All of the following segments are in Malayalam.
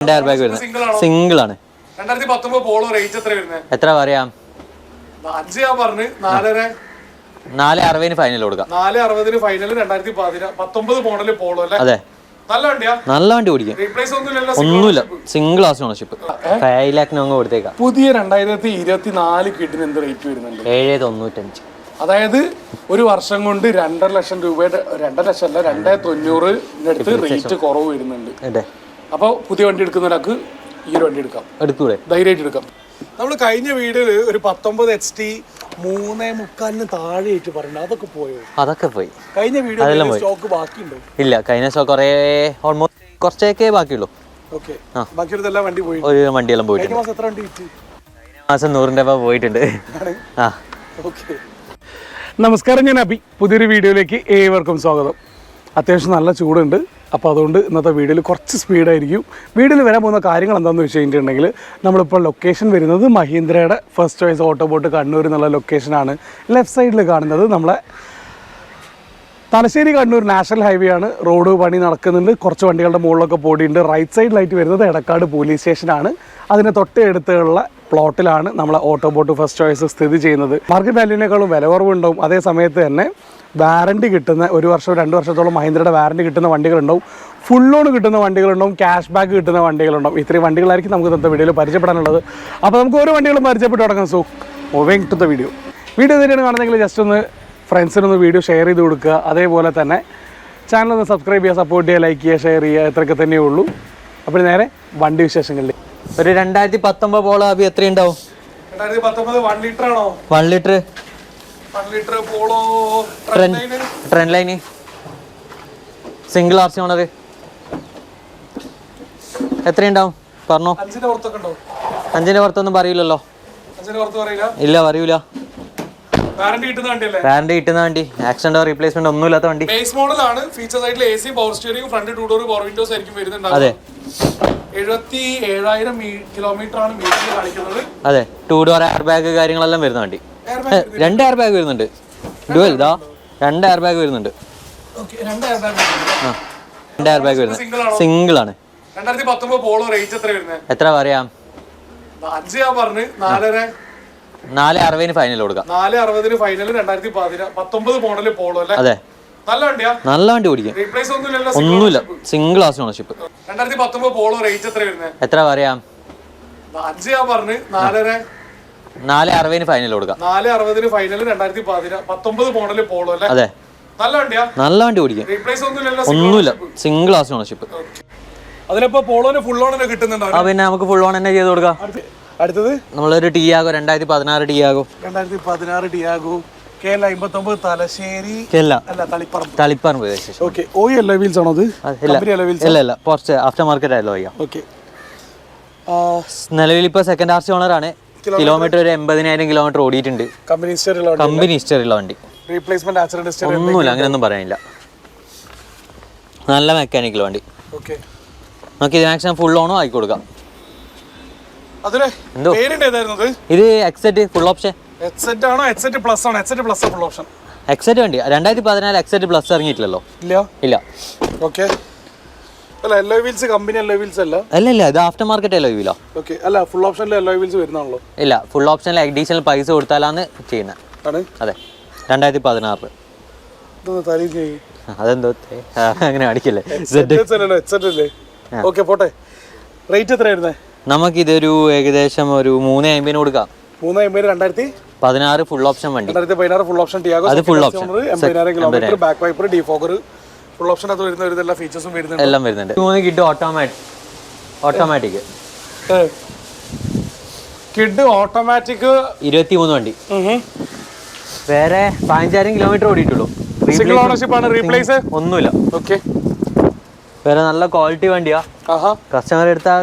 എയർ ബാഗ് വരുന്നത് സിംഗിൾ ആണ്. 2019 പോളോ റേറ്റ് എത്ര വരുന്നത്? എത്ര പറയാം? 5 ഞാൻ പറഞ്ഞു. 460 ഫൈനൽ കൊടുക്കാം. 460 ഫൈനൽ. 2019 മോഡൽ പോളോ അല്ലേ? അതെ, നല്ല വണ്ടിയാ, നല്ല വണ്ടി ഓടിക്കാം. റീപ്ലേസ് ഒന്നുമില്ല, സിംഗിൾ ക്ലാസ് ഓണർഷിപ്പ്. 5 lakhs കൊടുത്തേക്കാം. പുതിയ 2024 കിഡിന് എന്ത് റേറ്റ് വരുന്നുണ്ട്? 795. അതായത് ഒരു വർഷം കൊണ്ട് 2.5 ലക്ഷം രൂപയുടെ 2.5 ലക്ഷം അല്ല 290 റേറ്റ് കുറവ് വരുന്നുണ്ട്. അപ്പൊ പുതിയ വണ്ടി എടുക്കുന്നവർക്ക് ഈ ഒരു വണ്ടി എടുക്കൂടെ? ധൈര്യമായിട്ട് എടുക്കാം. നമ്മൾ കഴിഞ്ഞ വീഡിയോയില് ഒരു 19 HT 3.25 താഴെയായിട്ട് പറഞ്ഞു, അതൊക്കെ പോയോ? അതൊക്കെ പോയി. കഴിഞ്ഞ വീഡിയോ സ്റ്റോക്ക് ബാക്കിയുണ്ടോ? ഇല്ല, കഴിഞ്ഞ സ്റ്റോക്ക് ഓൾമോസ്റ്റ് കുറച്ചൊക്കെ ബാക്കിയുള്ളൂ. ഓക്കെ, ബാക്കിയുള്ള വണ്ടി പോയി. ഒരു വണ്ടിയെല്ലാം പോയിട്ടുണ്ട്. മാസം എത്ര വണ്ടി കിട്ടി? മാസം 100 രൂപ പോയിട്ടുണ്ട്. ഓക്കെ, നമസ്കാരം, ഞാൻ അബി. പുതിയൊരു വീഡിയോയിലേക്ക് ഏവർക്കും സ്വാഗതം. അത്യാവശ്യം നല്ല ചൂടുണ്ട്, അപ്പോൾ അതുകൊണ്ട് ഇന്നത്തെ വീഡിയോയിൽ കുറച്ച് സ്പീഡായിരിക്കും. വീഡിയോയിൽ വരാൻ പോകുന്ന കാര്യങ്ങൾ എന്താണെന്ന് വെച്ച് കഴിഞ്ഞിട്ടുണ്ടെങ്കിൽ, നമ്മളിപ്പോൾ ലൊക്കേഷൻ വരുന്നത് മഹീന്ദ്രയുടെ ഫസ്റ്റ് ചോയ്സ് ഓട്ടോബോട്ട് കണ്ണൂർ എന്നുള്ള ലൊക്കേഷനാണ്. ലെഫ്റ്റ് സൈഡിൽ കാണുന്നത് നമ്മളെ തലശ്ശേരി കണ്ണൂർ നാഷണൽ ഹൈവേ ആണ്. റോഡ് പണി നടക്കുന്നുണ്ട്, കുറച്ച് വണ്ടികളുടെ മുകളിലൊക്കെ പോടിയുണ്ട്. റൈറ്റ് സൈഡിലായിട്ട് വരുന്നത് എടക്കാട് പോലീസ് സ്റ്റേഷനാണ്. അതിന് തൊട്ടടുത്തുള്ള പ്ലോട്ടിലാണ് നമ്മളെ ഓട്ടോബോട്ട് ഫസ്റ്റ് ചോയ്സ് സ്ഥിതി ചെയ്യുന്നത്. മാർക്കറ്റ് വാല്യൂവിനേക്കാളും വില കുറവുണ്ടാവും. അതേ സമയത്ത് തന്നെ വാറണ്ടി കിട്ടുന്ന 1 വർഷം 2 വർഷത്തോളം മഹീന്ദ്രയുടെ വാറണ്ടി കിട്ടുന്ന വണ്ടികളുണ്ടാവും, ഫുൾ ലോൺ കിട്ടുന്ന വണ്ടികളുണ്ടാവും, ക്യാഷ് ബാക്ക് കിട്ടുന്ന വണ്ടികളുണ്ടാവും. ഇത്രയും വണ്ടികളായിരിക്കും നമുക്ക് ഇന്നത്തെ വീഡിയോയിൽ പരിചയപ്പെടാനുള്ളത്. അപ്പോൾ നമുക്ക് ഓരോ വണ്ടികളും പരിചയപ്പെട്ട് തുടങ്ങാം. So moving to the video. Video തന്നെയാണ് കാണുന്നതെങ്കിൽ ജസ്റ്റ് ഒന്ന് ഫ്രണ്ട്സിനൊന്ന് വീഡിയോ ഷെയർ ചെയ്ത് കൊടുക്കുക. അതേപോലെ തന്നെ ചാനലൊന്ന് സബ്സ്ക്രൈബ് ചെയ്യുക, സപ്പോർട്ട് ചെയ്യുക, ലൈക്ക് ചെയ്യുക, ഷെയർ ചെയ്യുക. ഇത്രയൊക്കെ തന്നെയേ ഉള്ളൂ. അപ്പോൾ നേരെ വണ്ടി വിശേഷങ്ങളിൽ. ഒരു 2019 പോളോ അഭി എത്ര ഉണ്ടാവും? 2019 1 ലിറ്റർ ആണോ? 1 ലിറ്റർ പോളോ ട്രെൻഡ് ലൈന് സിംഗിൾ RC ഓണർ എത്രയുണ്ടാവും പറഞ്ഞോ? 5ന്റെ പുറത്തൊന്നും പറയൂലല്ലോ. ഇല്ല, പറയൂല. വാറണ്ടി കിട്ടുന്ന വണ്ടി, ആക്സിഡന്റ് റീപ്ലേസ്മെന്റ് ഒന്നും ഇല്ലാത്ത വണ്ടി. ബേസ് മോഡൽ ആണ്. ഫീച്ചർ സൈഡിൽ AC, power steering, front 2 door power windows ആയിരിക്കും വരുന്നുണ്ട്. അതെ, 77,000 കിലോമീറ്റർ ആണ് മീറ്ററിൽ കാണിക്കുന്നത്. അതെ, 2 ഡോർ എയർ ബാഗ് കാര്യങ്ങളെല്ലാം വരുന്ന വണ്ടി. 2 എയർ ബാഗ് വരുന്നുണ്ട്. ഡുവൽ ഇതാ 2 എയർ ബാഗ് വരുന്നുണ്ട്. 2 എയർ ബാഗ് വരുന്നത് സിംഗിൾ ആണ്. 2019 പോളോ റേറ്റ് എത്ര വരുന്നത്? എത്ര പറയാം? 5 ഞാൻ പറഞ്ഞു. 460 ഫൈനൽ കൊടുക്കാം. 460 ഫൈനൽ. 2019 മോഡൽ പോളോ അല്ലേ? അതെ, നല്ല വണ്ടിയാ, നല്ല വണ്ടി ഓടിക്കാം. റീപ്ലേസ് ഒന്നുമില്ല, single class ownership. 2019 Polo rate എത്ര വരുന്നത്? എത്ര പറയാം? 5 ഞാൻ പറഞ്ഞു. 460 ഫൈനൽ കൊടുക്കാം. 460 ഫൈനൽ. 2019 മോഡൽ പോളോ അല്ലേ? അതെ, നല്ല വണ്ടിയാ, നല്ല വണ്ടി ഓടിക്കാം. റീപ്ലേസ് ഒന്നുമില്ല, സിംഗിൾ ക്ലാസ് ഓണർഷിപ്പ്. അതിലിപ്പോ പോളോന് ഫുൾ ഓൺ കിട്ടുന്നുണ്ടോ? പിന്നെ നമുക്ക് ഫുൾ ഓൺ തന്നെ ചെയ്ത് കൊടുക്കാം. അടുത്തത് നമ്മളൊരു Tiago 2016 Tiago 2016 Tiago KL 59 Thalassery Taliparamba. Okay, oil alloy wheels ആണോ? ഇല്ല, കുറച്ച് ആഫ്റ്റർ മാർക്കറ്റ് അലോയ്. ഓക്കെ, നിലവിൽ ഇപ്പോൾ സെക്കൻഡ് RC ഓണർ ആണ്. കിലോമീറ്റർ ഒരു 80,000 കിലോമീറ്റർ ഓടിയിട്ടുണ്ട്. കമ്പനി ഹിസ്റ്ററിയുള്ള വണ്ടി. റീപ്ലേസ്മെന്റ് ആക്സിഡന്റ് ഒന്നുമില്ല, അങ്ങനെയൊന്നും പറയാനില്ല. നല്ല മെക്കാനിക്കൽ വണ്ടി. ഓക്കെ, നമുക്ക് ഇത് മാക്സിമം ഫുൾ ഓണോ ആക്കി കൊടുക്കാം. ഇത് എക്സെറ്റ് ഫുൾ ഓപ്ഷൻ. എക്സെറ്റ് ആണോ? എക്സെറ്റ് പ്ലസ് ആണോ? Exact plus full option. Exact വണ്ടി 2014 എക്സെറ്റ് പ്ലസ് ഇറങ്ങിയിട്ടില്ലല്ലോ. ഇല്ല. ഓക്കെ, അല്ല alloy wheels company alloy wheels അല്ല. അല്ല, ഇത് ആഫ്റ്റർ മാർക്കറ്റ് അലോയ് വീലോ. ഓക്കെ, അല്ല ഫുൾ ഓപ്ഷനിൽ അലോയ് വീൽസ് വരുന്നാണല്ലോ. ഇല്ല, ഫുൾ ഓപ്ഷനിൽ അഡീഷണൽ പൈസ കൊടുത്താലാണ് ചെയ്യുന്നത്. അതെ, 2016. അതെന്തോ അങ്ങനെ അടിക്കല്ലേ. ഓക്കെ, പോട്ടെ. റേറ്റ് എത്രയായിരുന്നേ? നമുക്കിതൊരു ഏകദേശം ഒരു 350 കൊടുക്കാം. 350. 2016 ഫുൾ ഓപ്ഷൻ വണ്ടി. 2016 ഫുൾ ഓപ്ഷൻ ടിയാഗോ. അത് full option. 80,000 kilometre, back wiper, defogger, full option അത് വരുന്ന എല്ലാ ഫീച്ചേഴ്സും വരുന്നുണ്ട്. എല്ലാം വരുന്നുണ്ട്. 3 കിഡ് ഓട്ടോമാറ്റിക്. കിഡ് ഓട്ടോമാറ്റിക് 23 വണ്ടി. വേറെ 15,000 കിലോമീറ്റർ ഓടിയിട്ടുള്ളൂ. സിംഗിൾ ഓണർഷിപ്പ് ആണ്. റീപ്ലേസ് ഒന്നുമില്ല. ഓക്കെ, വേറെ നല്ല ക്വാളിറ്റി വണ്ടിയാ. കസ്റ്റമർ എടുത്താൽ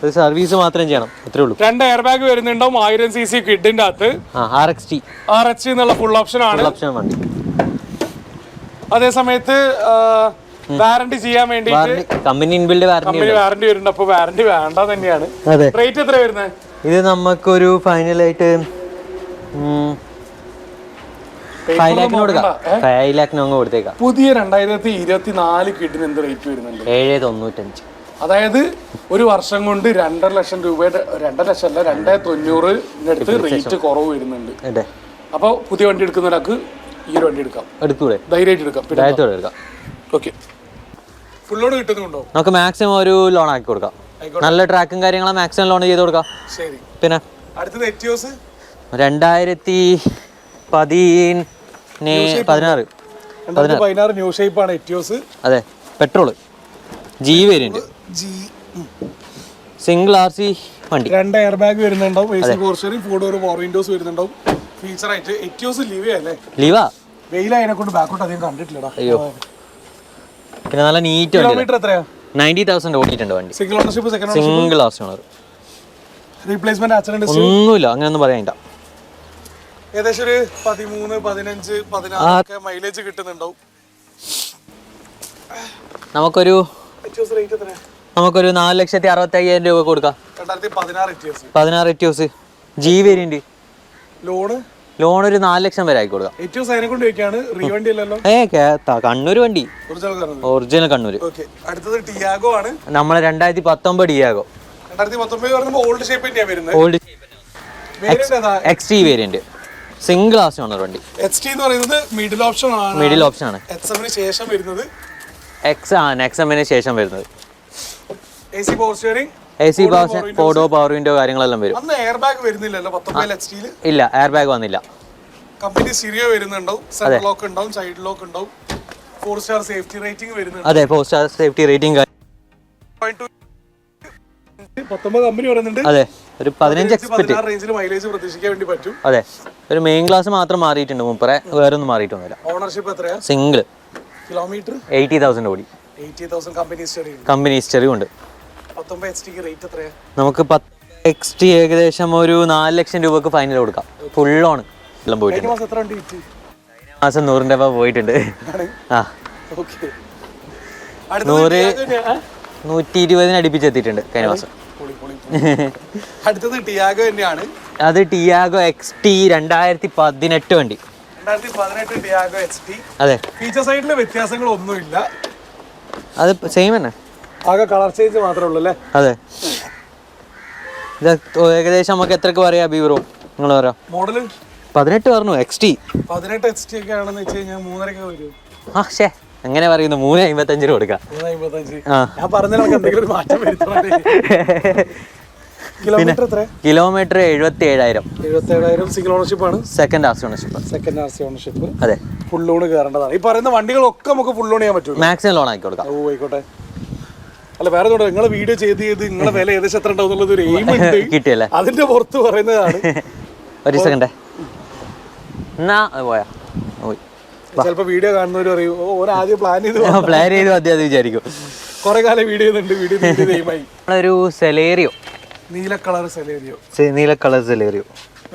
ഒരു സർവീസ് മാത്രം ചെയ്യണം, അത്രേ ഉള്ളൂ. 2 എയർ ബാഗ് വരുന്നുണ്ടാവും. 1000 cc കിഡിന്റെ അകത്ത്. RXT എന്നുള്ള ഫുൾ ഓപ്ഷൻ ആണ്. വണ്ടി. അതേ സമയത്ത് വാറണ്ടി ചെയ്യാൻ വേണ്ടി കമ്പനി ഇൻബിൽഡ് വാറണ്ടി വരുന്നുണ്ട്. അപ്പൊ വാറണ്ടി വേണ്ട തന്നെയാണ്. റേറ്റ് എത്ര വരുന്നത്? ഇത് നമുക്കൊരു ഫൈനലായിട്ട് 5 lakhs കൊടുക്കാം. 5 lakhs കൊടുത്തേക്കാം. പുതിയ 2024 കിഡിന് എന്ത് റേറ്റ് വരുന്നുണ്ട്? 795. അതായത് ഒരു വർഷം കൊണ്ട് 2.5 ലക്ഷം രൂപയുടെ 2.5 ലക്ഷം അല്ല 2,90,000 റേറ്റ് കുറവ് വരുന്നുണ്ട്. അപ്പോൾ പുതിയ വണ്ടി എടുക്കുന്ന ഒരാൾക്ക് ഈ ഒരു വണ്ടി എടുക്കാം, എടുത്തൂടെ? ധൈര്യമായിട്ട് എടുക്കാം. എടുക്കാം. ഓക്കെ, ഫുൾ ലോൺ കിട്ടുന്നുണ്ടോ? നമുക്ക് മാക്സിമം ഒരു ലോൺ ആക്കി കൊടുക്കാം. നല്ല ട്രാക്കും കാര്യങ്ങളും മാക്സിമം ലോൺ ചെയ്ത് കൊടുക്കാം. ശരി. പിന്നെ അടുത്തത് എറ്റിയോസ് 2016 ന്യൂ ഷേപ്പ് ആണ് എറ്റിയോസ്. അതെ, petrol G variant, single RC വണ്ടി. 2 എയർ ബാഗ് വരുന്നുണ്ടാവും, AC power steering, 4 door power windows വരുന്നുണ്ടാവും. ഫീച്ചർ ആയിട്ട് എറ്റിയോസ് ലിവ അല്ലേ? ലിവ. വെയിൽ അതിനെ കൊണ്ട് ബാക്കോട്ട് അധികം കണ്ടിട്ടില്ലടാ. അയ്യോ, പിന്നെ നല്ല നീറ്റ് വണ്ടി. കിലോമീറ്റർ എത്രയാ? 90,000 ഓടിയിട്ടുണ്ട് വണ്ടി. Single ownership, second single owner. Replacement accident ഒന്നുമില്ല, അങ്ങനെയൊന്നും പറയാനില്ല. ഏകദേശം ഒരു 13, 15, 16 മൈലേജ് കിട്ടുന്നുണ്ടാവും. നമുക്കൊരു 4,65,000 രൂപ കൊടുക്കാം. 2016 എറ്റിയോസ് ജി വേരിയന്റ്. ലോൺ ഒരു 4 ലക്ഷം വരെ ആക്കി കൊടുക്കാം. കണ്ണൂർ വണ്ടി, ഒറിജിനൽ കണ്ണൂർ. അടുത്തത് ടിയാഗോ ആണ്. നമ്മളെ 2019 Tiago. Old shape XT variant, single owner വണ്ടി. XT എന്ന് പറയുന്നത് മിഡിൽ ഓപ്ഷൻ ആണ്. XM-ന് ശേഷം വരുന്നത്. XM-ന് ശേഷം വരുന്നത്. AC power steering, AC power power window കാര്യങ്ങളെല്ലാം വരും. അന്ന് എയർ ബാഗ് വരുന്നില്ലല്ലോ 19 XT-ൽ. ഇല്ല, എയർ ബാഗ് വന്നില്ല. കമ്പനി സ്റ്റീരിയോ വരുന്നുണ്ടാവും, സെൻട്രൽ ലോക്ക് ഉണ്ടാവും, സൈഡ് ലോക്ക് ഉണ്ടാവും. 4 സ്റ്റാർ സേഫ്റ്റി റേറ്റിംഗ് വരുന്നുണ്ട്. അതെ, 4 സ്റ്റാർ സേഫ്റ്റി റേറ്റിംഗ്. 19 കമ്പനി പറയുന്നുണ്ട്. അതെ, ഒരു 15 എക്സ്പെക്ട് റേഞ്ചിൽ മൈലേജ് പ്രതീക്ഷിക്കാൻ വേണ്ടി പറ്റും. അതെ, ഒരു മെയിൻ ക്ലാസ് മാത്രം മാറിയിട്ടുണ്ട്, മുപ്പറെ വേറെ ഒന്നും മാറിയിട്ടൊന്നുമില്ല. ഓണർഷിപ്പ് എത്രയാ? സിംഗിൾ. കിലോമീറ്റർ 80,000 ഓടി. 80,000 കമ്പനി ഹിസ്റ്ററി ഉണ്ട്. 19 XT റേറ്റ് എത്രയാ? നമുക്ക് 10 XT ഏകദേശം ഒരു 4 ലക്ഷം രൂപക്ക് ഫൈനൽ കൊടുക്കാം. ഫുൾ ഓൺ എല്ലാം പോയിട്ടുണ്ട്. മാസം 100 രൂപ പോയിട്ടുണ്ട്. ആ, 100-120 അടുപ്പിച്ചെത്തിയിട്ടുണ്ട് കഴിഞ്ഞ മാസം. അടുത്തത് ടിയാഗോ തന്നെയാണ്. അത് ടിയാഗോ XT 2018 വണ്ടി. 2018 ടിയാഗോ XT. അതെ, ഫീച്ചർ സൈഡിൽ വ്യത്യാസങ്ങളൊന്നുമില്ല, അത് സെയിം തന്നെ, ആകെ കളർ ചേഞ്ച് മാത്രമേ ഉള്ളൂ അല്ലേ? അതെ. ഇത് ഏകദേശം നമുക്ക് എത്രക്ക് പറയാ ബ്രോ? നിങ്ങൾ പറയാം. മോഡല് 18 പറഞ്ഞു. XT 18 XT ഒക്കെ ആണെന്ന് വെച്ച് കഴിഞ്ഞാൽ 3.5 വരും. ആ ശേ, എങ്ങനെ പറയുന്നു? 3,55 കൊടുക്കാം. 3.55. ഞാൻ പറഞ്ഞാൽ എന്തെങ്കിലും മാറ്റം വരുത്തണം. കിലോമീറ്റർ എത്ര? കിലോമീറ്റർ 77,000. സിംഗിൾ ഓണർഷിപ്പ് ആണ്. Second RC ownership. അതെ, ഫുൾ ലോൺ കയറേണ്ടതാണ്. ഈ പറയുന്ന വണ്ടികളൊക്കെ നമുക്ക് ഫുൾ ലോൺ ചെയ്യാൻ പറ്റും. മാക്സിമം ലോൺ ആക്കി കൊടുക്കാം. ഓ ആയിക്കോട്ടെ. അല്ല, വേറെ നിങ്ങളെ വീഡിയോ ചെയ്ത് നിങ്ങളെ വില ഏകദേശം എത്ര ഉണ്ടാവും എന്നുള്ളത് ഒരു എയിം ഉണ്ട്. കിട്ടിയല്ലേ? അതിന്റെ പുറത്ത് പറയുന്നതാണ്. ഒരു സെക്കൻഡ് എന്നാ പോയാ ചിലപ്പോ വീഡിയോ കാണുന്നവർ പറയും ആദ്യം പ്ലാൻ ചെയ്ത് മതി അത് വിചാരിക്കും. കുറെ കാലം വീഡിയോ ഒരു സെലേറിയോ, നീല കളർ സെലേറിയോ.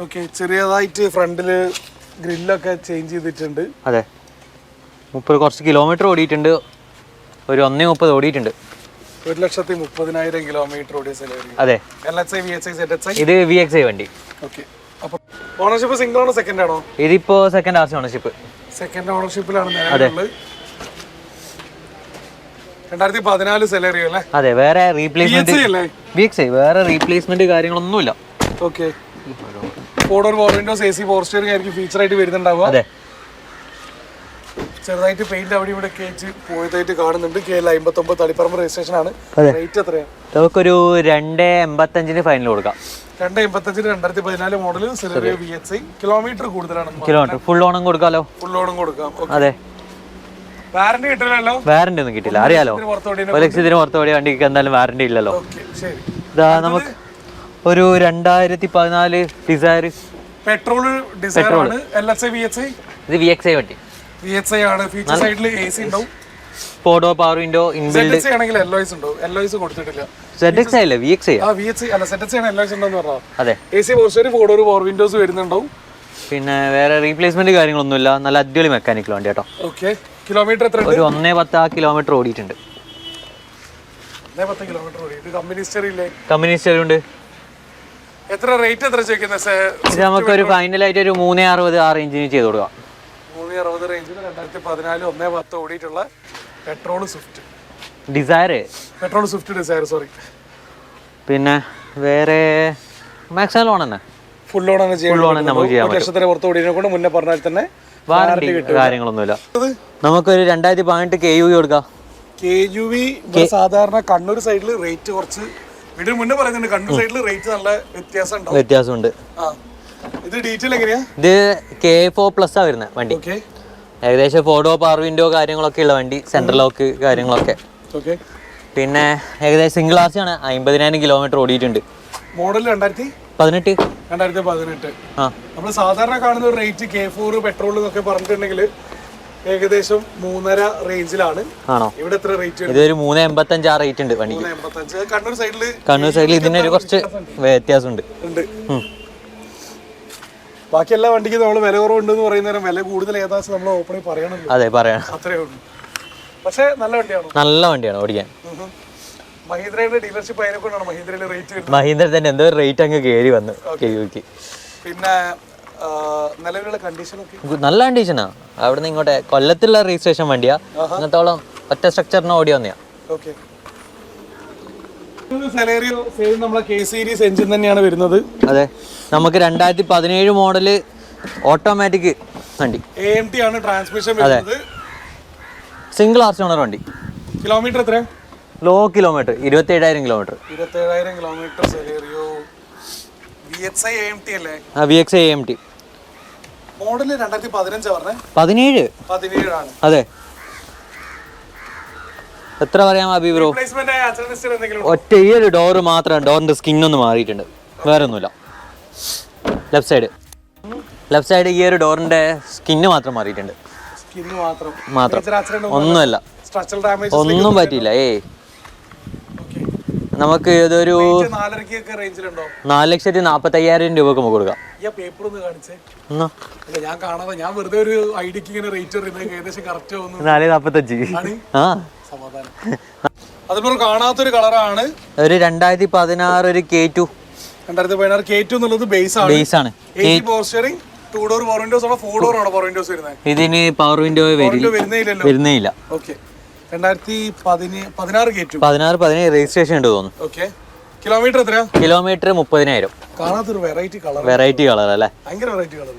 ഓക്കെ, ചെറിയതായിട്ട് ഫ്രണ്ടില് ഗ്രില്ലൊക്കെ ചേഞ്ച് ചെയ്തിട്ടുണ്ട്. അതെ, 30 കുറച്ച് കിലോമീറ്റർ ഓടിയിട്ടുണ്ട്. ഒരു 1.30 ഓടിയിട്ടുണ്ട്. 1,30,000 കിലോമീറ്റർ ഓടിയ സെലേറിയോ. അതെ, ഇത് VXI വണ്ടി. ഓക്കെ, അപ്പൊ ഓണർഷിപ്പ് സിംഗിൾ ആണോ സെക്കൻഡ് ആണോ? ഇതിപ്പോ സെക്കൻഡ് RC ഓണർഷിപ്പ്. സെക്കൻഡ് ഓണർഷിപ്പിലാണ് നിലവിലുള്ളത്. 2014 സെലേറിയോ അല്ലേ? അതെ, വേറെ റീപ്ലേസ്മെന്റ് VXI, വേറെ റീപ്ലേസ്മെന്റ് കാര്യങ്ങളൊന്നുമില്ല. Okay, 4 door power Windows, AC power steering ആയിരിക്കും ഫീച്ചർ ആയിട്ട് വരുന്നുണ്ടാവുക. അതെ, ചെറുതായിട്ട് പെയിന്റ് അവിടെ ഇവിടെ കേച്ച് പോയതായിട്ട് കാണുന്നുണ്ട്. KL59 തളിപ്പറമ്പ് രജിസ്ട്രേഷൻ ആണ്. റേറ്റ് എത്രയാണ്? നമുക്കൊരു 2.85 ഫൈനൽ കൊടുക്കാം. 2.85 2014 മോഡൽ സെലേറിയോ VXI. കിലോമീറ്റർ കൂടുതലാണ്. കിലോമീറ്റർ ഫുൾ ഓണം കൊടുക്കാലോ? ഫുൾ ഓണം കൊടുക്കാം. അതെ, വാറന്റി കിട്ടില്ലല്ലോ? വാറന്റി ഒന്നും കിട്ടില്ല, അറിയാലോ. 1 ലക്ഷത്തിന് പുറത്ത് ഓടിയ വണ്ടിക്ക് എന്തായാലും വാറന്റി ഇല്ലല്ലോ. ഇതാ നമുക്ക് ഒരു 2014 ഡിസയർ പെട്രോൾ ഡിസയർ ആണ്. LSI VXI. ഇത് VXI വണ്ടി. VXI ആണ്. ഫീച്ചർ സൈഡിൽ AC ഉണ്ടാവും, 4 door power window, inbuilt. ZXI ആണെങ്കിൽ alloys ഉണ്ടാവും. alloys കൊടുത്തിട്ടില്ല. ZXI അല്ലേ? VXI ആ VXI അല്ല, ZXI ആണ് alloys ഉണ്ടെന്ന് പറഞ്ഞാ. അതെ, AC power steering, 4 door power windows വരുന്നുണ്ടാവും. പിന്നെ വേറെ റീപ്ലേസ്മെന്റ് കാര്യങ്ങളൊന്നുമില്ല. നല്ല അടിപൊളി മെക്കാനിക്കൽ വണ്ടി കേട്ടോ. ഓക്കെ, കിലോമീറ്റർ എത്ര? ഒരു 1.10 കിലോമീറ്റർ ഓടിയിട്ടുണ്ട്. 1.10 കിലോമീറ്റർ ഓടി. ഇത് കമ്പനി ഹിസ്റ്ററി ഇല്ലേ? കമ്പനി ഹിസ്റ്ററി ഉണ്ട്. എത്ര റേറ്റ് എത്ര ചോദിക്കുന്നത്? ഇത് നമുക്കൊരു ഫൈനലായിട്ട് ഒരു 3.60 ആ റേഞ്ചിന് ചെയ്ത് കൊടുക്കാം. 3.60 റേഞ്ചിൽ 2014 1.10 ഓടിയിട്ടുള്ള petrol Swift. Dzire. Petrol Swift Dzire, sorry. പിന്നെ വേറെ മാക്സിമം ലോൺ തന്നെ, ഫുൾ ലോൺ തന്നെ ഫുൾ ലോൺ നമുക്ക് ചെയ്യാൻ പറ്റും. ലക്ഷത്തിന് പുറത്ത് ഓടിയതിനെ കൊണ്ട് മുന്നേ പറഞ്ഞാൽ തന്നെ വാറണ്ടി കാര്യങ്ങളൊന്നുമില്ല. നമുക്കൊരു 2018 KUV കൊടുക്കാം. KUV സാധാരണ കണ്ണൂർ സൈഡിൽ റേറ്റ് കുറച്ച് വീടിന് മുന്നേ പറയുന്നുണ്ട്, കണ്ണൂർ സൈഡിൽ റേറ്റ് നല്ല വ്യത്യാസമുണ്ട്. ഇത് ഡീറ്റെയിൽ എങ്ങനെയാ? ഇത് K4+ ആ വരുന്നത് വണ്ടി. ഏകദേശം 4 ഡോർ പവർ വിൻഡോ കാര്യങ്ങളൊക്കെ ഉള്ള വണ്ടി, സെൻട്രൽ ലോക്ക് കാര്യങ്ങളൊക്കെ. പിന്നെ ഏകദേശം സിംഗിൾ RC ആണ്. 50,000 കിലോമീറ്റർ ഓടിയിട്ടുണ്ട്. മോഡൽ 2018. നമ്മൾ സാധാരണ കാണുന്ന ഒരു റേറ്റ് K4 പെട്രോൾ എന്നൊക്കെ പറഞ്ഞിട്ടുണ്ടെങ്കിൽ ഏകദേശം 3.5 റേഞ്ചിലാണ്. ആണോ? ഇവിടെ എത്ര റേറ്റ്? ഇതൊരു 3.85 ആ റേറ്റ് ഉണ്ട് വണ്ടിക്ക്. 3.85. കണ്ണൂർ സൈഡിൽ ഇതിനൊരു കുറച്ച് വ്യത്യാസമുണ്ട്. ബാക്കി എല്ലാ വണ്ടിക്കും നമ്മൾ വില കുറവുണ്ടെന്ന് പറയുന്നേരം വില കൂടുതൽ ഏകദേശം നമ്മൾ ഓപ്പണിൽ പറയണല്ലോ. അതെ, പറയാം. അത്രേ ഉള്ളൂ. പക്ഷേ നല്ല വണ്ടിയാണ്, നല്ല വണ്ടിയാണ് ഓടിക്കാൻ. മഹീന്ദ്രയുടെ ഡീലർഷിപ്പ് അതിനെക്കൊണ്ടാണ് മഹീന്ദ്രയിലെ റേറ്റ്. മഹീന്ദ്ര തന്നെ എന്തോ റേറ്റ് അങ്ങ് കയറി വന്നു KUVക്ക്. പിന്നെ നിലവിലുള്ള കണ്ടീഷനൊക്കെ നല്ല കണ്ടീഷനാ. അവിടുന്ന് ഇങ്ങോട്ട് കൊല്ലത്തുള്ള രജിസ്ട്രേഷൻ വണ്ടിയാ. അങ്ങനത്തോളം ഒറ്റ സ്ട്രക്ചറിന് ഓടി വന്നയാ. നമ്മളെ K സീരീസ് എഞ്ചിൻ തന്നെയാണ് വരുന്നത്. അതെ, നമുക്ക് 2017 മോഡല് ഓട്ടോമാറ്റിക് വണ്ടി. AMT ആണ് ട്രാൻസ്മിഷൻ വരുന്നത്. സിംഗിൾ RC ഓണർ വണ്ടി. കിലോമീറ്റർ എത്ര? Low kilometre 27,000 kilometre. 27,000 kilometre. Celerio VXi AMT അല്ലേ? VXi AMT. മോഡല് 2015 പറഞ്ഞേ. 17 ആണ്. അതെ. എത്ര പറയാം അബി ബ്രോ? ഒറ്റ ഈ ഒരു ഡോറ് മാത്രം, ഡോറിന്റെ സ്കിൻ ഒന്ന് മാറിയിട്ടുണ്ട്, വേറെ ഒന്നുമില്ല. ലെഫ്റ്റ് സൈഡ് ഈ ഒരു ഡോറിന്റെ സ്കിന്ന് മാത്രം മാറിയിട്ടുണ്ട്. മാത്രം, ഒന്നുമല്ല, ഒന്നും പറ്റിയില്ല. നമുക്ക് ഇതൊരു 4,45,000 രൂപക്ക് നമുക്ക് കൊടുക്കാം. ഞാൻ കാണാതെ ഞാൻ വെറുതെ ഒരു ഐഡിയക്ക് ഇങ്ങനെ റേറ്റ് ഏകദേശം കറക്റ്റ് ആവുന്നു. 4,45. അതിപ്പോൾ കാണാത്തൊരു കളറാണ്. ഒരു 2016 ഒരു K2. 2016 K2 എന്നുള്ളത് ബേസ് ആണ്. Power steering, 2 door power windows ആണോ 4 ഡോർ ആണോ പവർ വിൻഡോസ് വരുന്നത്? ഇതിന് പവർ വിൻഡോ വരുന്നേയില്ല. ഓക്കെ. 2016 K2. 16 രജിസ്ട്രേഷൻ ഉണ്ട് തോന്നുന്നു. ഓക്കെ. കിലോമീറ്റർ എത്രയാ? കിലോമീറ്റർ 30,000. കാണാത്തൊരു വെറൈറ്റി കളർ അല്ലേ? ഭയങ്കര വെറൈറ്റി കളർ.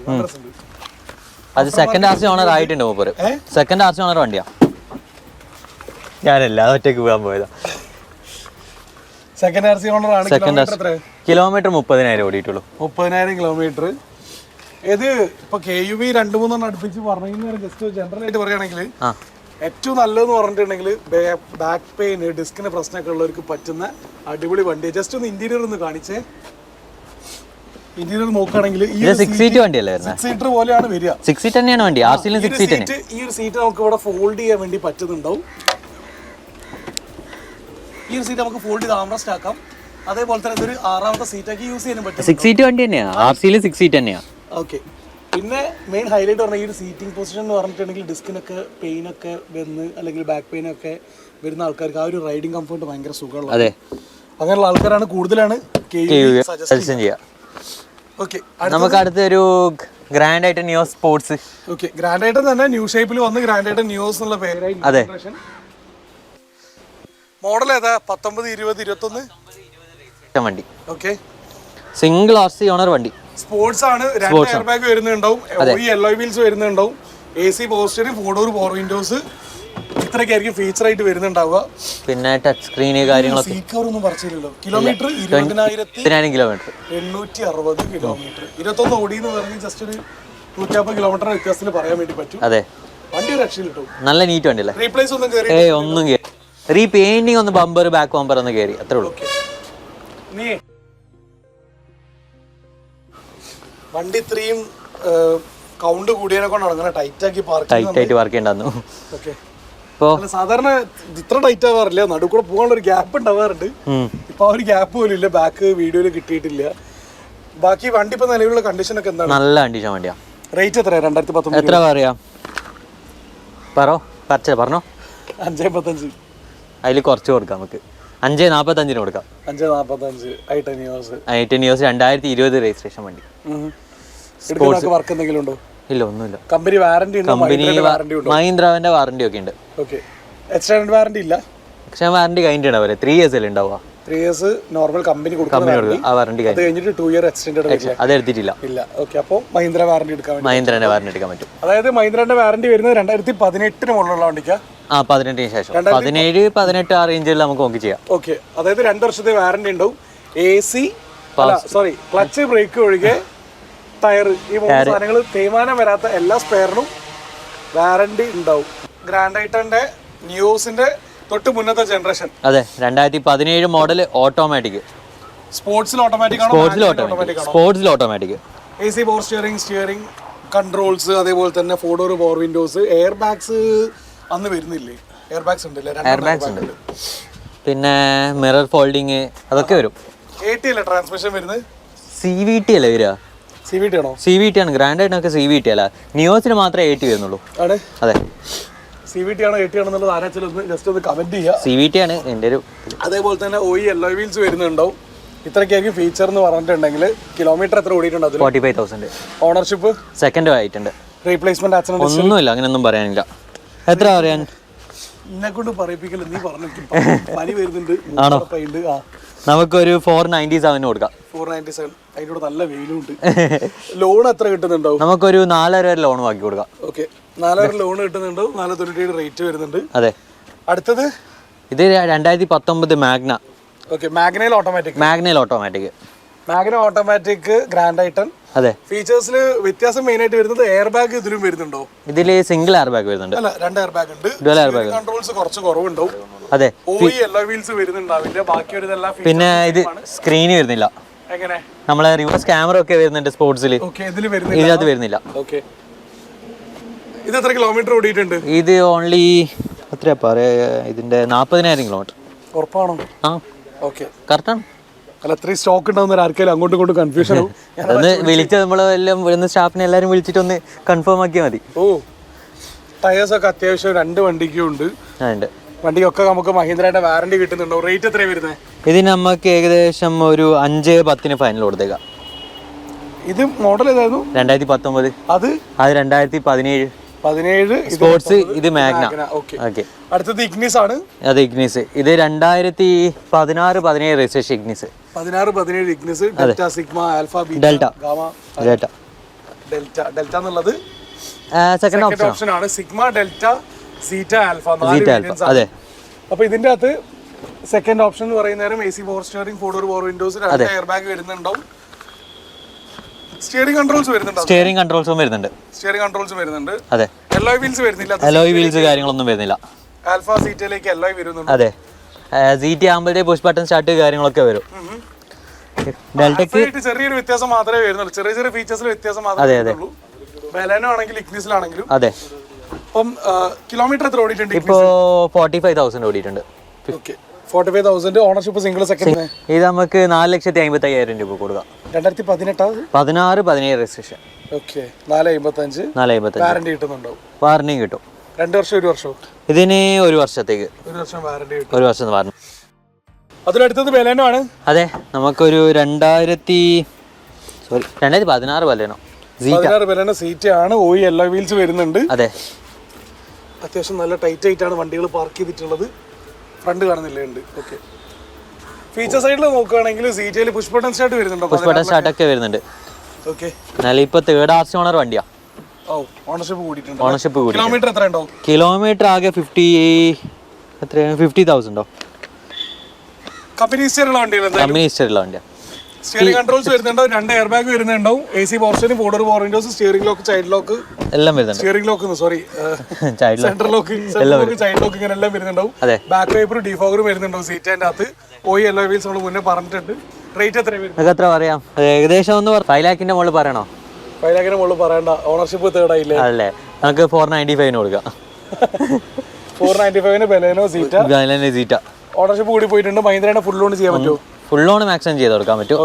അത് സെക്കൻഡ് RC ഓണർ ആയിട്ടുണ്ട് മൂപ്പര്. സെക്കൻഡ് RC ഓണർ വണ്ടിയാ. ഞാനല്ല, ഒറ്റയ്ക്ക് പോകാൻ പോയതാ. സെക്കൻഡ് RC ഓണർ ആണ്. കിലോമീറ്റർ 30,000 ഓടിയിട്ടുള്ളൂ. 30,000 കിലോമീറ്റർ. ഇത് ഇപ്പൊ KUV 2-3 അടുപ്പിച്ച് പറഞ്ഞു. ജസ്റ്റ് ജനറൽ ആയിട്ട് പറയുകയാണെങ്കിൽ ഏറ്റവും നല്ലതെന്ന് പറഞ്ഞിട്ടുണ്ടെങ്കിൽ ബാക്ക് പെയിൻ, ഡിസ്കിന് പ്രശ്നമൊക്കെ ഉള്ളവർക്ക് പറ്റുന്ന അടിപൊളി വണ്ടി. ജസ്റ്റ് ഒന്ന് ഇന്റീരിയർ ഒന്ന് കാണിച്ചേ. ഇന്റീരിയർ നോക്കുകയാണെങ്കിൽ ഈ 6 സീറ്റ് വണ്ടിയല്ലേ? 6 സീറ്റർ പോലെയാണ് വരിക. 6 സീറ്റ് തന്നെയാണ് വണ്ടി. RC-ലും 6 സീറ്റ് തന്നെ. ഈ ഒരു സീറ്റ് നമുക്ക് ഇവിടെ ഫോൾഡ് ചെയ്യാൻ വേണ്ടി പറ്റുന്നുണ്ടാവും. ഈ ഒരു സീറ്റ് നമുക്ക് ഫോൾഡ് ചെയ്ത് ആംറസ്റ്റ് ആക്കാം. അതേപോലെ തന്നെ ഇതൊരു 6ാമത്തെ സീറ്റാക്കി യൂസ് ചെയ്യാൻ പറ്റും. 6 സീറ്റ് വണ്ടി തന്നെയാണ്. RC-ലും 6 സീറ്റ് തന്നെയാണ്. ഓക്കെ. പിന്നെ മെയിൻ ഹൈലൈറ്റ് പറഞ്ഞാൽ ഈ ഒരു സീറ്റിംഗ് പൊസിഷൻ എന്ന് പറഞ്ഞിട്ടുണ്ടെങ്കിൽ ഡിസ്കിനൊക്കെ പെയിനൊക്കെ വരുന്ന അല്ലെങ്കിൽ ബാക്ക് പെയിനൊക്കെ വരുന്ന ആൾക്കാർക്ക് ആ ഒരു റൈഡിങ് കംഫർട്ട് ഭയങ്കര സുഖമുള്ള, അതെ, അങ്ങനെയുള്ള ആൾക്കാരാണ് കൂടുതലാണ് സജഷൻ ചെയ്യുക. ഓക്കെ. നമുക്ക് അടുത്തൊരു ഗ്രാൻഡ് ആയിട്ട് നിയോ സ്പോർട്സ്. ഓക്കെ. ഗ്രാൻഡ് ആയിട്ട് തന്നെ ന്യൂ ഷേപ്പിൽ വന്ന് ഗ്രാൻഡ് ആയിട്ട് നിയോസ് എന്നുള്ള പേരായി. അതെ. മോഡൽ ഏതാ? 19, 20, 21 വണ്ടി. ഓക്കെ. സിംഗിൾ RC ഓണർ വണ്ടി. സ്പോർട്സ് ആണ്. 2 എയർ ബാഗ് വരുന്നുണ്ടാവും. ഈ alloy wheels വരുന്നുണ്ടാവും. AC power steering, 4 door power Windows, ഇത്രയൊക്കെ ആയിരിക്കും ഫീച്ചർ ആയിട്ട് വരുന്നുണ്ടാവുക. പിന്നെ ടച്ച് സ്ക്രീന് കാര്യങ്ങളൊക്കെ. സീറ്റ് കവർ ഒന്നും പറിച്ചില്ലല്ലോ. Kilometre 20,860 kilometre. 21 ഓടി എന്ന് പറഞ്ഞ് ജസ്റ്റ് ഒരു 150 കിലോമീറ്റർ വ്യത്യാസത്തിൽ പറയാൻ വേണ്ടി പറ്റും. അതെ, വണ്ടി രക്ഷയിൽ കിട്ടും. നല്ല നീറ്റ് വണ്ടി അല്ലേ? റീപ്ലേസ് ഒന്നും കയറി ഒന്നും റീപെയിന്റിംഗ് ഒന്ന്, ബമ്പർ ബാക്ക് ബമ്പർ ഒന്ന് കയറി, അത്രേ ഉള്ളൂ. വണ്ടി ഇത്രയും കൗണ്ട് കൂടിയതിനെ കൊണ്ടാണ് അങ്ങനെ ടൈറ്റ് ആക്കി ടൈറ്റ് ആയിട്ട് വർക്ക് ചെയ്യണ്ടായിരുന്നു. സാധാരണ ഇത്ര ടൈറ്റ് ആവാറില്ല. നടുക്കൂടെ പോകാനുള്ള ഒരു ഗ്യാപ്പ് ഉണ്ടാവാറുണ്ട്. ഇപ്പൊ ആ ഒരു ഗ്യാപ്പ് പോലും ഇല്ല. ബാക്ക് വീഡിയോയിൽ കിട്ടിയിട്ടില്ല. ബാക്കി വണ്ടി ഇപ്പൊ നിലവിലുള്ള കണ്ടീഷൻ ഒക്കെ എന്താണ്? നല്ല കണ്ടീഷൻ വണ്ടിയാ. റേറ്റ് എത്രയാ? 2019 എത്ര പറയാ? പറഞ്ഞോ. 5.85. അതിൽ കുറച്ച് കൊടുക്കാം നമുക്ക്. 5.45 കൊടുക്കാം. 5.45 i10 2020 രജിസ്ട്രേഷൻ വണ്ടി. വർക്ക് എന്തെങ്കിലും ഉണ്ടോ? ഇല്ല, ഒന്നുമില്ല. കമ്പനി വാറന്റി ഉണ്ടോ? കമ്പനി മഹീന്ദ്രാവിന്റെ വാറന്റി ഒക്കെ ഉണ്ട്. ഓക്കെ. എക്സ്റ്റൻഡ് വാറന്റി ഇല്ല. പക്ഷെ വാറണ്ടി കഴിഞ്ഞിട്ടുണ്ടാവില്ലേ 3 years അല്ലേ ഉണ്ടാവുക 3 years നോർമൽ കമ്പനി കമ്പനി കൊടുക്കുക ആ വാറണ്ടി അത് കഴിഞ്ഞിട്ട് 2 year എക്സ്റ്റൻഡ് അത് എടുത്തിട്ടില്ല ഇല്ല. ഓക്കെ, അപ്പോൾ മഹീന്ദ്ര വാറണ്ടി എടുക്കാൻ വേണ്ടി മഹീന്ദ്രന്റെ വാറണ്ടി എടുക്കാൻ പറ്റും. അതായത് മഹീന്ദ്രന്റെ വാറണ്ടി വരുന്നത് 2018 മുകളിലുള്ള വണ്ടിക്കാ. ആ 18 ശേഷം 17, 18 ആ റേഞ്ചിൽ നമുക്ക് നോക്കി ചെയ്യാം. ഓക്കെ, അതായത് 2 വർഷത്തെ വാറണ്ടി ഉണ്ടാവും. AC ക്ലച്ച് ബ്രേക്ക് ഒഴികെ ടയർ ഈ 3 സാധനങ്ങൾ തേയ്മാനം വരാത്ത എല്ലാ സ്പെയറിനും വാറണ്ടി ഉണ്ടാവും. ഗ്രാൻഡ് ഐറ്റന്റെ നിയോസിന്റെ തൊട്ട് മുന്നത്തെ ജനറേഷൻ. അതെ 2017 മോഡൽ ഓട്ടോമാറ്റിക്. സ്പോർട്സിൽ ഓട്ടോമാറ്റിക് ആണോ? സ്പോർട്സിൽ automatic. AC power steering controls, അതേപോലെ തന്നെ 4 door power Windows, air bags അന്ന് വരുന്നില്ലേ? എയർ ബാഗ്സ് ഉണ്ടല്ലേ? എയർ ബാഗ്സ് ഉണ്ട്. പിന്നെ മിറർ ഫോൾഡിങ് അതൊക്കെ വരും. AT അല്ലേ ട്രാൻസ്മിഷൻ വരുന്നത്? CVT അല്ലേ വരിക? CVT ആണോ? CVT ആണ്. ഗ്രാൻഡ് ആയിട്ടൊക്കെ CVT അല്ല, നിയോസിന് മാത്രമേ AT വരുന്നുള്ളൂ. ആണ്. അതെ. CVT ആണോ AT ആണോ എന്നുള്ളത് ആരാച്ചാലും ഒന്ന് ജസ്റ്റ് ഒന്ന് കമന്റ് ചെയ്യുക. CVT ആണ് എൻ്റെ ഒരു. അതേപോലെ തന്നെ OE alloy wheels വരുന്നുണ്ടാവും. ഇത്രയ്ക്കായിരിക്കും ഫീച്ചർ എന്ന് പറഞ്ഞിട്ടുണ്ടെങ്കിൽ കിലോമീറ്റർ എത്ര ഓടിയിട്ടുണ്ട്? 45,000. ഓണർഷിപ്പ് സെക്കൻഡ് ആയിട്ടുണ്ട്. റീപ്ലേസ്മെന്റ് ആക്സിഡന്റ് ഒന്നുമില്ല, അങ്ങനെയൊന്നും പറയാനില്ല. എത്ര പറയാൻ എന്നെ കൊണ്ട് പറയിപ്പിക്കല്, നീ പറഞ്ഞു പനി വരുന്നുണ്ട്. ആണോ? നമുക്കൊരു 497 കൊടുക്കാം. 497. അതിനോട് നല്ല വെയിലുണ്ട്. ലോൺ എത്ര കിട്ടുന്നുണ്ടാവും? നമുക്കൊരു 4,500 വരെ ലോൺ ബാക്കി കൊടുക്കാം. Okay, 4,500 loan കിട്ടുന്നുണ്ടാവും. 497 റേറ്റ് വരുന്നുണ്ട്. അതെ. അടുത്തത് ഇത് 2019 മാഗ്ന. ഓക്കെ, മാഗ്നയിൽ automatic. Magna automatic Grand i ten. അതെ. ഫീച്ചേഴ്സിൽ വ്യത്യാസം മെയിൻ ആയിട്ട് വരുന്നത് എയർ ബാഗ് ഇതിലും വരുന്നുണ്ടോ? ഇതില് സിംഗിൾ എയർ ബാഗ് വരുന്നുണ്ട്. അല്ല, 2 എയർ ബാഗ് ഉണ്ട്. കൺട്രോൾസ് കുറച്ച് കുറവുണ്ടാവും. അതെ. OE alloy wheels വരുന്നുണ്ടാവില്ല. ബാക്കി വരുന്നതെല്ലാം പിന്നെ ഇത് സ്ക്രീന് വരുന്നില്ല. എങ്ങനെ? നമ്മളെ റിവേഴ്സ് ക്യാമറ ഒക്കെ വരുന്നുണ്ട് സ്പോർട്സിൽ. ഓക്കെ, ഇതിനകത്ത് വരുന്നില്ല. ഓക്കെ, ഇത് എത്ര കിലോമീറ്റർ ഓടിയിട്ടുണ്ട്? ഇത് ഓൺലി എത്രയാ പറയാ, ഇതിന്റെ 40,000 കിലോമീറ്റർ. ഉറപ്പാണോ? ആ ഓക്കെ, കറക്റ്റാണ്. അല്ല, 3 സ്റ്റോക്ക് ഉണ്ടാവുന്ന ആർക്കെങ്കിലും അങ്ങോട്ടും ഇങ്ങോട്ടും കൺഫ്യൂഷൻ ആവും. അതൊന്ന് വിളിച്ച് നമ്മളെല്ലാം വരുന്ന സ്റ്റാഫിനെ എല്ലാവരും വിളിച്ചിട്ട് ഒന്ന് കൺഫേം ആക്കിയാൽ മതി. ഓ, ടയേഴ്സ് ഒക്കെ അത്യാവശ്യം 2 വണ്ടിക്കും ഉണ്ട്. വണ്ടിയൊക്കെ നമുക്ക് മഹീന്ദ്രയുടെ വാറണ്ടി കിട്ടുന്നുണ്ടോ? റേറ്റ് എത്രയാണ് വരുന്നത്? ഇതിന് നമുക്ക് ഏകദേശം ഒരു 5-10 ഫൈനൽ കൊടുത്തേക്കാം. ഇത് മോഡൽ ഏതായിരുന്നു? 2019. അത് 2017 സ്പോർട്സ്. ഇത് മാഗ്ന. ഓക്കെ. അടുത്തത് ഇഗ്നിസ് ആണ്. അതെ, ഇഗ്നിസ്. ഇത് 2016-17 registration Ignis. 16-17 Ignis. Delta, sigma, alpha, beta, gamma. Delta എന്നുള്ളത് സെക്കൻഡ് ഓപ്ഷൻ ആണ്. Sigma, delta, zeta, alpha. അതെ. അപ്പൊ ഇതിന്റെ അകത്ത് സെക്കൻഡ് ഓപ്ഷൻ എന്ന് പറയുന്നേരം AC power steering, 4 door power windows, 2 air bag വരുന്നുണ്ടാവും. സ്റ്റിയറിംഗ് കൺട്രോൾസും വരുന്നുണ്ട്. അതെ. alloy wheels വരുന്നില്ല. alloy wheels കാര്യങ്ങളൊന്നും വരുന്നില്ല. ആൽഫ സീറ്റയിലേക്ക് alloy വരുന്നുണ്ട്. അതെ. സീറ്റ് ആകുമ്പോഴേ പുഷ് ബട്ടൺ സ്റ്റാർട്ട് കാര്യങ്ങളൊക്കെ വരും. ഡെൽറ്റയ്ക്ക് ചെറിയൊരു വ്യത്യാസം മാത്രമേ വരുന്നുള്ളൂ. ചെറിയ ഫീച്ചേഴ്സിൽ വ്യത്യാസം മാത്രമേ വരുന്നുള്ളൂ. ബലെനോ ആണെങ്കിലും ഇഗ്നിസിലാണെങ്കിലും. അതെ. അപ്പം കിലോമീറ്റർ എത്ര ഓടിയിട്ടുണ്ട്? ഇപ്പോ 45,000 ഓടിയിട്ടുണ്ട്. ഓക്കെ, 45,000. Ownership single second. ഇത് നമുക്ക് 4,55,000 രൂപ കൊടുക്കാം. 2018-17 രജിസ്ട്രേഷൻ. ഓക്കെ, 455 വാറണ്ടി കിട്ടുന്നുണ്ടോ? വാറണ്ടി കിട്ടും. 2 വർഷം 1 വർഷം? ഇതിന് 1 വർഷത്തേക്ക്. 1 വർഷം വാറണ്ടി കിട്ടും. 1 വർഷം വാറണ്ടി. അതിലടുത്തത് ബലെനോ ആണ്. അതെ, നമുക്കൊരു 2016 ബലെനോ. 16 ബലെനോ സീറ്റ് ആണ്. OE alloy wheels വരുന്നുണ്ട്. അതെ. അത്യാവശ്യം നല്ല ടൈറ്റ് ആയിട്ടാണ് വണ്ടികൾ പാർക്ക് ചെയ്തിട്ടുള്ളത്. ഫ്രണ്ട് കാണുന്നില്ലേ? ഉണ്ട്. ഓക്കെ. ഫീച്ചർ സൈഡിൽ നോക്കുകയാണെങ്കിൽ സീറ്റിൽ പുഷ് ബട്ടൺ സ്റ്റാർട്ട് വരുന്നുണ്ടോ? പുഷ് ബട്ടൺ സ്റ്റാർട്ട് ഒക്കെ വരുന്നുണ്ട്. ഓക്കെ. എന്നാലും ഇപ്പൊ 3rd RC ഓണർ വണ്ടിയാ. ഓണർഷിപ്പ് കൂടിയിട്ടുണ്ട്. കിലോമീറ്റർ എത്ര ഉണ്ടാവും? കിലോമീറ്റർ ആകെ 50,000 കമ്പനി ഹിസ്റ്ററിയുള്ള വണ്ടിയാണ്. സ്റ്റിയറിംഗ് കൺട്രോൾസ് വരുന്നുണ്ടോ? 2 എയർ ബാഗ് വരുന്നുണ്ടാവും. AC power steering, 4 door power windows, steering lock, child lock എല്ലാം വരുന്നുണ്ട്. Steering lock central lock, child lock ഇങ്ങനെ എല്ലാം വരുന്നുണ്ടാവും. ബാക്ക് വൈപ്പർ, ഡിഫോഗറും വരുന്നുണ്ടാവും സീറ്റിന്റെ അകത്ത്. OE alloy wheels നമ്മൾ മുന്നേ പറഞ്ഞിട്ടുണ്ട്. റേറ്റ് എത്ര വരും? എത്ര പറയാം? ഏകദേശം 5 lakhന്റെ മുകളിൽ പറയണോ? 5 lakhന്റെ മുകളിൽ പറയണ്ട. ഓണർഷിപ്പ് 3rd ആയില്ലേ? അല്ലേ, നമുക്ക് 495 കൊടുക്കാം. 495 ബലെനോ സീറ്റ. ഓണർഷിപ്പ് കൂടി പോയിട്ടുണ്ട്. മഹീന്ദ്രയുടെ ഫുൾ ലോൺ ചെയ്യാൻ പറ്റുമോ? ഫുൾ ലോൺ മാക്സിമം ചെയ്ത് കൊടുക്കാൻ പറ്റും.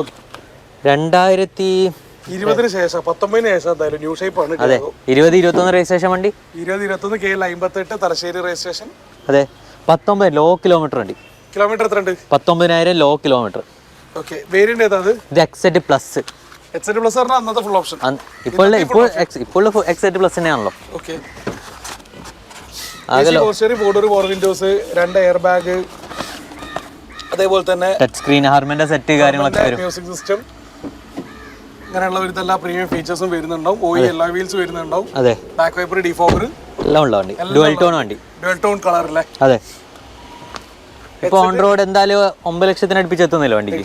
2020 ശേഷം 19 ശേഷം എന്തായാലും ന്യൂ ഷേപ്പ് ആണ്. അതെ. 2021 രജിസ്ട്രേഷൻ വണ്ടി. 2021 KL 58 തലശ്ശേരി രജിസ്ട്രേഷൻ. അതെ. 19 ലോ കിലോമീറ്റർ വണ്ടി. കിലോമീറ്റർ എത്ര ഉണ്ട്? 19,000 ലോ കിലോമീറ്റർ. ഓക്കെ. വേരിയന്റ് ഏതാ? ഇത് XZ പ്ലസ്. XZ പ്ലസ് പറഞ്ഞാൽ അന്നത്തെ ഫുൾ ഓപ്ഷൻ. ഇപ്പോൾ XZ പ്ലസ് തന്നെയാണല്ലോ. Okay. 4 door power windows, 2 air bag, അതേപോലെ തന്നെ ടച്ച് സ്ക്രീൻ ഹാർമന്റെ സെറ്റ് കാര്യങ്ങളൊക്കെ വരും. മ്യൂസിക് സിസ്റ്റം അങ്ങനെയുള്ള ഒരു എല്ലാ പ്രീമിയം ഫീച്ചേഴ്സും വരുന്നുണ്ടാവും. OE എല്ലാ വീൽസ് വരുന്നുണ്ടാവും. അതെ, ബാക്ക് വൈപ്പർ, ഡിഫോഗർ എല്ലാം ഉള്ള വണ്ടി. ഡുവൽ ടോൺ വണ്ടി, ഡുവൽ ടോൺ കളർ അല്ലേ? അതെ. ഇപ്പൊ ഓൺ റോഡ് എന്തായാലും 9 ലക്ഷത്തിന് അടുപ്പിച്ച് എത്തുന്നില്ല വണ്ടിക്ക്.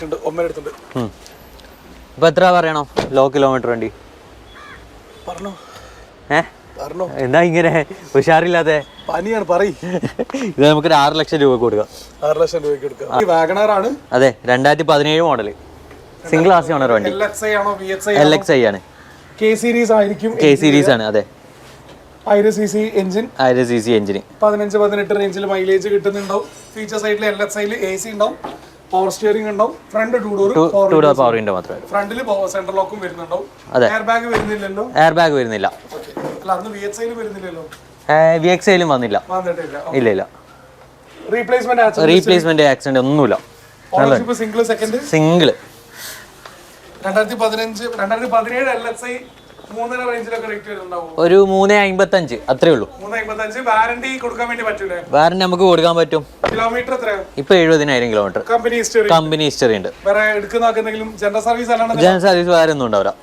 ഇപ്പൊ എത്ര പറയണോ ലോ കിലോമീറ്റർ വണ്ടി? പറഞ്ഞോ എന്താ ഇങ്ങനെ ഉഷാറില്ലാതെ? പനിയാണ് പറയ്. ഇത് നമുക്കൊരു 6 ലക്ഷം രൂപ കൊടുക്കാം. 6 ലക്ഷം രൂപയ്ക്ക് എടുക്കാം. വാഗണർ ആണ്. അതെ, 2017 മോഡല്, സിംഗിൾ ക്ലാസ് ഓണർ വണ്ടി. LXi ആണോ LXi ആണ്. K സീരീസ് ആയിരിക്കും. K സീരീസ് ആണ്. അതെ, 1000 cc എഞ്ചിൻ, 1000 cc എഞ്ചിന് 15-18 റേഞ്ചിൽ മൈലേജ് കിട്ടുന്നുണ്ടാവും. ഫീച്ചർ സൈഡിൽ LXiൽ AC ഉണ്ടാവും, പവർ സ്റ്റിയറിംഗ് ഉണ്ടാവും, ഫ്രണ്ട് 2 ഡോർ പവർ വിൻഡോ മാത്രമേ. ഫ്രണ്ടിൽ സെൻട്രൽ ലോക്കും വരുന്നുണ്ടാവും. എയർ ബാഗ് വരുന്നില്ലല്ലോ? എയർ ബാഗ് വരുന്നില്ല. അല്ല, അന്ന് VXiൽ വരുന്നില്ലല്ലോ. VXiലും വന്നില്ല. ഇല്ല ഇല്ല. റീപ്ലേസ്മെന്റ് ആക്സിഡന്റ് ഒന്നുമില്ല. സിംഗിൾ സെക്കൻഡ് സിംഗിൾ 2017 LXi 3.5 റേഞ്ചിലൊക്കെ റേറ്റ് വരുന്നുണ്ടാവും. ഒരു 3.55 അത്രേ ഉള്ളൂ. 3.55. വാറണ്ടി കൊടുക്കാൻ വേണ്ടി പറ്റൂലേ? വാറണ്ടി നമുക്ക് കൊടുക്കാൻ പറ്റും. കിലോമീറ്റർ എത്രയാണ് ഇപ്പൊ 70,000 കിലോമീറ്റർ. കമ്പനി ഹിസ്റ്ററി ഉണ്ട്. വേറെ എടുക്കുന്ന ജനറൽ സർവീസ് അല്ലാണ്ട് ജനറൽ സർവീസ് വേറെ ഒന്നും ഉണ്ടാവില്ല.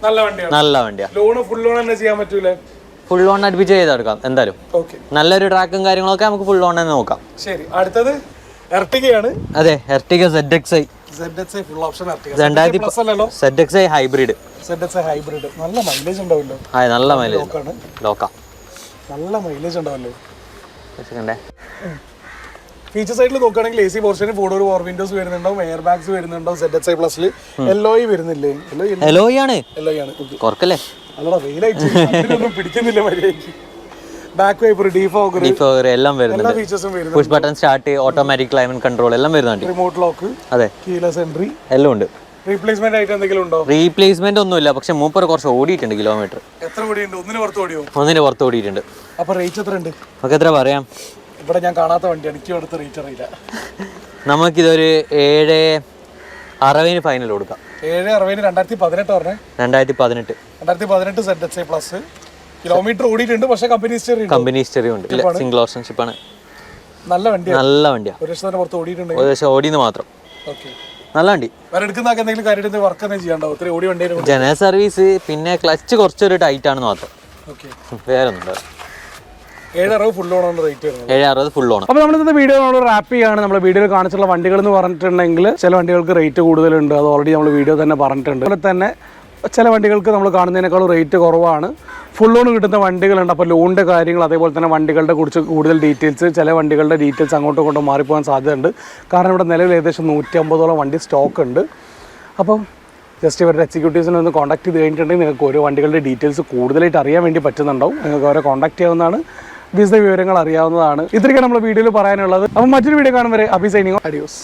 നല്ല വണ്ടിയാ. ലോൺ ഫുൾ ലോൺ തന്നെ ചെയ്യാൻ പറ്റൂലേ? ഫുൾ ലോൺ അടുപ്പിച്ച് ചെയ്തെടുക്കാം എന്തായാലും. നല്ലൊരു ട്രാക്കും കാര്യങ്ങളൊക്കെ നമുക്ക് ഫുൾ ലോൺ തന്നെ നോക്കാം. ശരി, അടുത്തത് എർട്ടിഗയാണ്. അതെ, Ertiga ZXi. Full option Ertiga. 2000 ZXi hybrid. Hybrid നല്ല മൈലേജ് ഉണ്ടാവല്ലോ. നല്ല മൈലേജ്. ലോക്കാ, നല്ല മൈലേജ് ഉണ്ടാവല്ലോ. സെക്കൻഡ് ഫീച്ചർ സൈഡിൽ നോക്കുകയാണെങ്കിൽ AC പോർഷന് 4 ഡോർ പവർ വിൻഡോസ് വരുന്നുണ്ടാവും, എയർ ബാഗ്സ് വരുന്നുണ്ടാവും. ZXi പ്ലസിൽ LOI വരുന്നില്ലേ? LOI ആണ്. കുറക്കല്ലേ? അല്ലടാ, വെയിലായിട്ട് പിടിക്കുന്നില്ല മര്യാദയ്ക്ക്. ബാക്ക് വൈപ്പർ, ഡിഫോഗർ എല്ലാം വരുന്നുണ്ട്. ഫീച്ചേഴ്സും വരുന്നുണ്ട്. Push button start, automatic climate control എല്ലാം വരുന്നുണ്ട്. റിമോട്ട് ലോക്ക്, അതെ, കീലെസ് എൻട്രി എല്ലാം ഉണ്ട്. റീപ്ലേസ്മെന്റ് ആയിട്ട് എന്തെങ്കിലും ഉണ്ടോ? റീപ്ലേസ്മെന്റ് ഒന്നുമില്ല, പക്ഷെ മൂപ്പർ കുറച്ച് ഓടിയിട്ടുണ്ട് കിലോമീറ്റർ. എത്ര ഓടിയുണ്ട്? ഒന്നിന് പുറത്ത് ഓടിയിട്ടുണ്ട്. അപ്പൊ റേറ്റ് എത്ര ഉണ്ട്? നമുക്ക് എത്ര പറയാം? ഇവിടെ ഞാൻ കാണാത്ത വണ്ടിയാണ്, എനിക്ക് അടുത്ത റേറ്റ് അറിയില്ല. നമുക്കിതൊരു 7.60 ഫൈനൽ കൊടുക്കാം. 7.60. 2018 പറഞ്ഞേ? 2018 ZXi പ്ലസ്. കിലോമീറ്റർ ഓടിയിട്ടുണ്ട്, പക്ഷെ കമ്പനി ഹിസ്റ്ററി ഉണ്ട്. സിംഗിൾ ഓണർഷിപ്പ് ആണ്. നല്ല വണ്ടിയാണ്. ഒരു വർഷത്തിന് പുറത്ത് ഓടിയിട്ടുണ്ട്. ഒരു വർഷം ഓടിയെന്ന് മാത്രം. നല്ല വണ്ടി. വേറെ എടുക്കുന്നതൊക്കെ എന്തെങ്കിലും കാര്യമായിട്ട് വർക്ക് തന്നെ ചെയ്യാണ്ടാവും. ഒത്തിരി ഓടി വണ്ടി ജനറൽ സർവീസ്, പിന്നെ ക്ലച്ച് കുറച്ചൊരു ടൈറ്റ് ആണെന്ന് മാത്രം. വേറെ ഒന്നും 7.60 ഫുൾ ഓൺ ആണ് റേറ്റ് വരുന്നത്. 7.60 ഫുൾ ഓൺ. അപ്പോൾ നമ്മളിന്നത്തെ വീഡിയോ നമ്മൾ റാപ്പ് ചെയ്യാണ്. നമ്മൾ വീഡിയോയിൽ കാണിച്ചുള്ള വണ്ടികൾ എന്ന് പറഞ്ഞിട്ടുണ്ടെങ്കിൽ ചില വണ്ടികൾക്ക് റേറ്റ് കൂടുതലുണ്ട്, അത് ഓൾറെഡി നമ്മൾ വീഡിയോ തന്നെ പറഞ്ഞിട്ടുണ്ട്. അതുപോലെ തന്നെ ചില വണ്ടികൾക്ക് നമ്മൾ കാണുന്നതിനേക്കാളും റേറ്റ് കുറവാണ്. ഫുൾ ലോൺ കിട്ടുന്ന വണ്ടികളുണ്ട്. അപ്പോൾ ലോണിൻ്റെ കാര്യങ്ങൾ, അതേപോലെ തന്നെ വണ്ടികളുടെ കുറിച്ച് കൂടുതൽ ഡീറ്റെയിൽസ്, ചില വണ്ടികളുടെ ഡീറ്റെയിൽസ് അങ്ങോട്ടും ഇങ്ങോട്ടും മാറിപ്പോകാൻ സാധ്യതയുണ്ട്. കാരണം ഇവിടെ നിലവിൽ ഏകദേശം 150ഓളം വണ്ടി സ്റ്റോക്ക് ഉണ്ട്. അപ്പം ജസ്റ്റ് ഇവരുടെ എക്സിക്യൂട്ടീവ്സിനെ ഒന്ന് കോൺടാക്ട് ചെയ്ത് കഴിഞ്ഞിട്ടുണ്ടെങ്കിൽ നിങ്ങൾക്ക് ഓരോ വണ്ടികളുടെ ഡീറ്റെയിൽസ് കൂടുതലായിട്ട് അറിയാൻ വേണ്ടി പറ്റുന്നുണ്ടാവും. നിങ്ങൾക്ക് അവരെ കോൺടാക്ട് ചെയ്യാവുന്നതാണ്, വിശദ വിവരങ്ങൾ അറിയാവുന്നതാണ്. ഇത്രയൊക്കെ നമ്മൾ വീഡിയോയിൽ പറയാനുള്ളത്. അപ്പം മറ്റൊരു വീഡിയോ കാണും വരെ അഭി സൈനിങ് ഓഫ്. അഡിയോസ്.